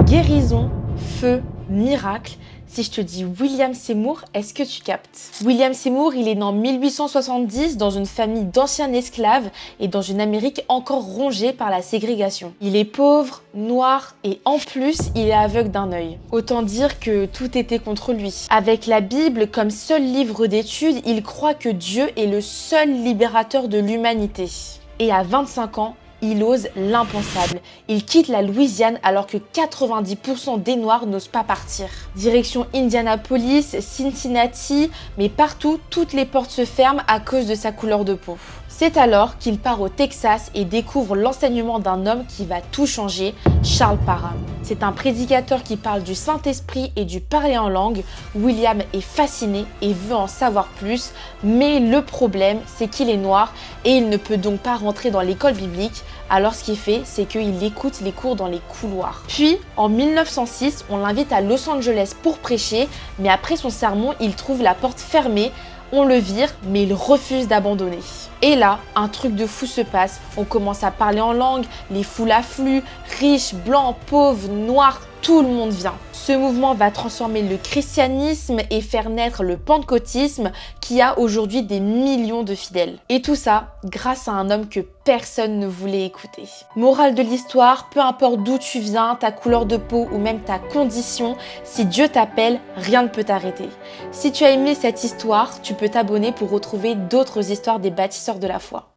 Guérison, feu, miracle. Si je te dis William Seymour, est-ce que tu captes? William Seymour, il est né en 1870 dans une famille d'anciens esclaves et dans une Amérique encore rongée par la ségrégation. Il est pauvre, noir et en plus, il est aveugle d'un œil. Autant dire que tout était contre lui. Avec la Bible comme seul livre d'études, il croit que Dieu est le seul libérateur de l'humanité. Et à 25 ans, il ose l'impensable. Il quitte la Louisiane alors que 90% des Noirs n'osent pas partir. Direction Indianapolis, Cincinnati, mais partout, toutes les portes se ferment à cause de sa couleur de peau. C'est alors qu'il part au Texas et découvre l'enseignement d'un homme qui va tout changer, Charles Parham. C'est un prédicateur qui parle du Saint-Esprit et du parler en langue. William est fasciné et veut en savoir plus, mais le problème, c'est qu'il est noir et il ne peut donc pas rentrer dans l'école biblique. Alors ce qu'il fait, c'est qu'il écoute les cours dans les couloirs. Puis, en 1906, on l'invite à Los Angeles pour prêcher, mais après son sermon, il trouve la porte fermée. On le vire, mais il refuse d'abandonner. Et là, un truc de fou se passe. On commence à parler en langue, les foules affluent, riches, blancs, pauvres, noirs, tout le monde vient. Ce mouvement va transformer le christianisme et faire naître le pentecôtisme qui a aujourd'hui des millions de fidèles. Et tout ça grâce à un homme que personne ne voulait écouter. Morale de l'histoire, peu importe d'où tu viens, ta couleur de peau ou même ta condition, si Dieu t'appelle, rien ne peut t'arrêter. Si tu as aimé cette histoire, tu peux t'abonner pour retrouver d'autres histoires des bâtisseurs de la foi.